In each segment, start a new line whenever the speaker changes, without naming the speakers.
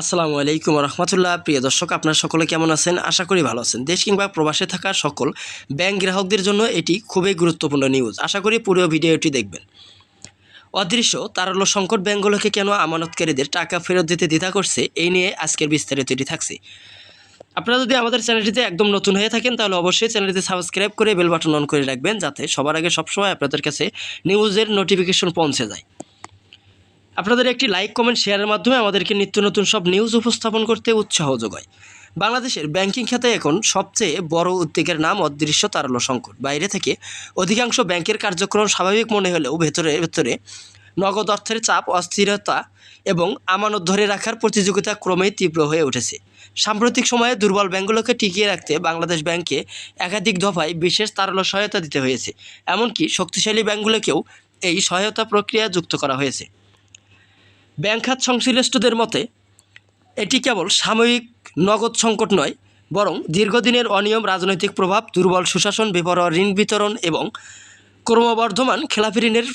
আসসালামু আলাইকুম রহমতুল্লাহ। প্রিয় দর্শক, আপনারা সকলে কেমন আছেন? আশা করি ভালো আছেন। দেশ কিংবা প্রবাসে থাকা সকল ব্যাংক গ্রাহকদের জন্য এটি খুবই গুরুত্বপূর্ণ নিউজ। আশা করি পুরো ভিডিওটি দেখবেন। অদৃশ্য তারল্য সংকট ব্যাংকগুলোকে কেন আমানতকারীদের টাকা ফেরত দিতে দ্বিধা করছে, এই নিয়ে আজকের বিস্তারিত এটি থাকছে। আপনারা যদি আমাদের চ্যানেলটিতে একদম নতুন হয়ে থাকেন তাহলে অবশ্যই চ্যানেলটিতে সাবস্ক্রাইব করে বেল বাটন অন করে রাখবেন, যাতে সবার আগে সবসময় আপনাদের কাছে নিউজের নোটিফিকেশন পৌঁছে যায়। আপনাদের একটি লাইক, কমেন্ট, শেয়ারের মাধ্যমে আমাদেরকে নিত্য নতুন সব নিউজ উপস্থাপন করতে উৎসাহ যোগায়। বাংলাদেশের ব্যাংকিং খাতে এখন সবচেয়ে বড় উদ্বেগের নাম অদৃশ্য তারল্য সংকট। বাইরে থেকে অধিকাংশ ব্যাংকের কার্যক্রম স্বাভাবিক মনে হলেও ভেতরে নগদ অর্থের চাপ, অস্থিরতা এবং আমানত ধরে রাখার প্রতিযোগিতা ক্রমেই তীব্র হয়ে উঠেছে। সাম্প্রতিক সময়ে দুর্বল ব্যাংকগুলোকে টিকিয়ে রাখতে বাংলাদেশ ব্যাংকে একাধিক দফায় বিশেষ তারল্য সহায়তা দিতে হয়েছে। এমনকি শক্তিশালী ব্যাংকগুলোকেও এই সহায়তা প্রক্রিয়া যুক্ত করা হয়েছে। ব্যাংক খাত সংশ্লিষ্টদের মতে এটি কেবল সাময়িক নগদ সংকট নয়, বরং দীর্ঘদিনের অনিয়ম, রাজনৈতিক প্রভাব, দুর্বল সুশাসন, বেপরোয়া ঋণ বিতরণ এবং ক্রমবর্ধমান খেলাপি ঋণের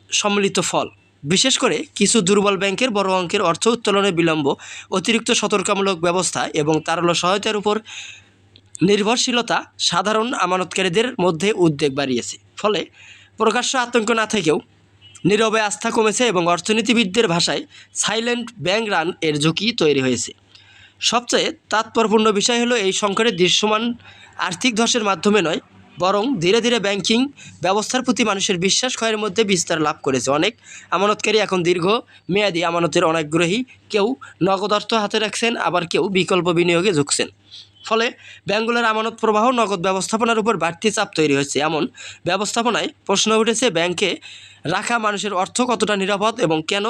সম্মিলিত ফল। বিশেষ করে কিছু দুর্বল ব্যাংকের বড় অঙ্কের অর্থ উত্তোলনে বিলম্ব, অতিরিক্ত সতর্কতামূলক ব্যবস্থা এবং তারল্য সহায়তার উপর নির্ভরশীলতা সাধারণ আমানতকারীদের মধ্যে উদ্বেগ বাড়িয়েছে। ফলে প্রকাশ্য আতঙ্ক না থেকেও নীরবে আস্থা কমেছে এবং অর্থনীতিবিদদের ভাষায় সাইলেন্ট ব্যাংক রান এর ঝুঁকি তৈরি হয়েছে। সবচেয়ে তাৎপর্যপূর্ণ বিষয় হলো, এই সংকটের দৃশ্যমান আর্থিক ধসের মাধ্যমে নয়, বরং ধীরে ধীরে ব্যাংকিং ব্যবস্থার প্রতি মানুষের বিশ্বাস ক্ষয়ের মধ্যে বিস্তার লাভ করেছে। অনেক আমানতকারী এখন দীর্ঘ মেয়াদি আমানতের অনাগ্রহী, কেউ নগদ অর্থ হাতে রাখছেন, আবার কেউ বিকল্প বিনিয়োগে ঝুঁকছেন। ফলে ব্যাংকগুলোর আমানত প্রবাহ নগদ ব্যবস্থাপনার উপর বাড়তি চাপ তৈরি হয়েছে। এমন ব্যবস্থাপনায় প্রশ্ন উঠেছে, ব্যাংকে রাখা মানুষের অর্থ কতটা নিরাপদ এবং কেন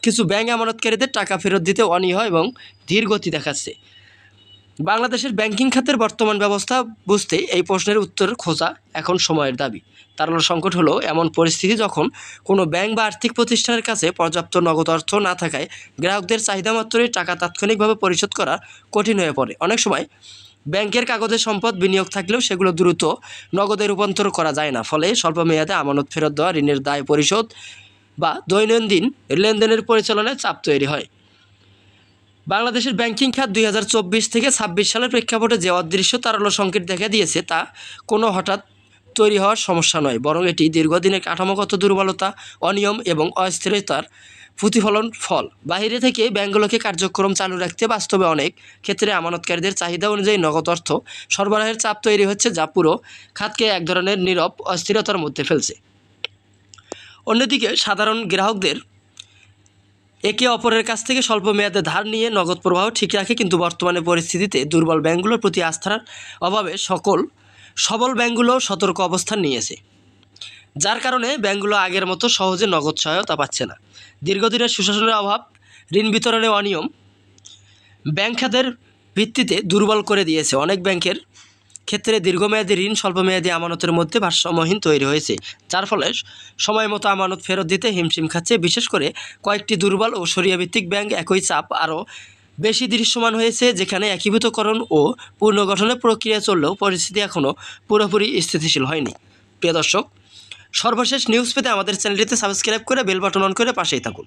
কিছু ব্যাংক আমানতকারীদের টাকা ফেরত দিতে অনীহা এবং ধীর গতি দেখাচ্ছে। বাংলাদেশের ব্যাংকিং খাতের বর্তমান ব্যবস্থা বুঝতে এই প্রশ্নের উত্তর খোঁজা এখন সময়ের দাবি। তারল্য সংকট হলো এমন পরিস্থিতি যখন কোনো ব্যাংক বা আর্থিক প্রতিষ্ঠানের কাছে পর্যাপ্ত নগদ অর্থ না থাকায় গ্রাহকদের চাহিদা মাত্রই টাকা তাৎক্ষণিকভাবে পরিশোধ করা কঠিন হয়ে পড়ে। অনেক সময় ব্যাংকের কাগজে সম্পদ বিনিয়োগ থাকলেও সেগুলো দ্রুত নগদে রূপান্তর করা যায় না। ফলে স্বল্প মেয়াদে আমানত ফেরত দেওয়া, ঋণের দায় পরিশোধ বা দৈনন্দিন লেনদেনের পরিচালনায় চাপ তৈরি হয়। বাংলাদেশের ব্যাংকিং খাত 2024 থেকে 26 সালের প্রেক্ষাপটে যে অদৃশ্য তারল্য সংকট দেখা দিয়েছে, তা কোনো হঠাৎ তৈরি হওয়ার সমস্যা নয়, বরং এটি দীর্ঘদিনের কাঠামোগত দুর্বলতা, অনিয়ম এবং অস্থিরতার প্রতিফলন ফল। বাইরে থেকে ব্যাংকগুলোকে কার্যক্রম চালু রাখতে বাস্তবে অনেক ক্ষেত্রে আমানতকারীদের চাহিদা অনুযায়ী নগদ অর্থ সরবরাহের চাপ তৈরি হচ্ছে, যা পুরো খাতকে এক ধরনের নীরব অস্থিরতার মধ্যে ফেলছে। অন্যদিকে সাধারণ গ্রাহকদের একে অপরের কাছ থেকে স্বল্প মেয়াদে ধার নিয়ে নগদ প্রবাহ ঠিক রাখে, কিন্তু বর্তমানে পরিস্থিতিতে দুর্বল ব্যাংকগুলোর প্রতি আস্থার অভাবে সবল ব্যাংকগুলো সতর্ক অবস্থান নিয়েছে, যার কারণে ব্যাংকগুলো আগের মতো সহজে নগদ সহায়তা পাচ্ছে না। দীর্ঘদিনের সুশাসনের অভাব, ঋণ বিতরণে অনিয়ম ব্যাংক খাতের ভিত্তিতে দুর্বল করে দিয়েছে। অনেক ব্যাংকের ক্ষেত্রে দীর্ঘমেয়াদী ঋণ স্বল্পমেয়াদী আমানতের মধ্যে ভারসাম্যহীন তৈরি হয়েছে, যার ফলে সময় মতো আমানত ফেরত দিতে হিমশিম খাচ্ছে। বিশেষ করে কয়েকটি দুর্বল ও সরিয়াভিত্তিক ব্যাংক একই চাপ আরও বেশি দৃশ্যমান হয়েছে, যেখানে একীভূতকরণ ও পুনর্গঠনের প্রক্রিয়া চললেও পরিস্থিতি এখনও পুরোপুরি স্থিতিশীল হয়নি। প্রিয় দর্শক, সর্বশেষ নিউজ পেতে আমাদের চ্যানেলটিতে সাবস্ক্রাইব করে বেল বাটন অন করে পাশেই থাকুন।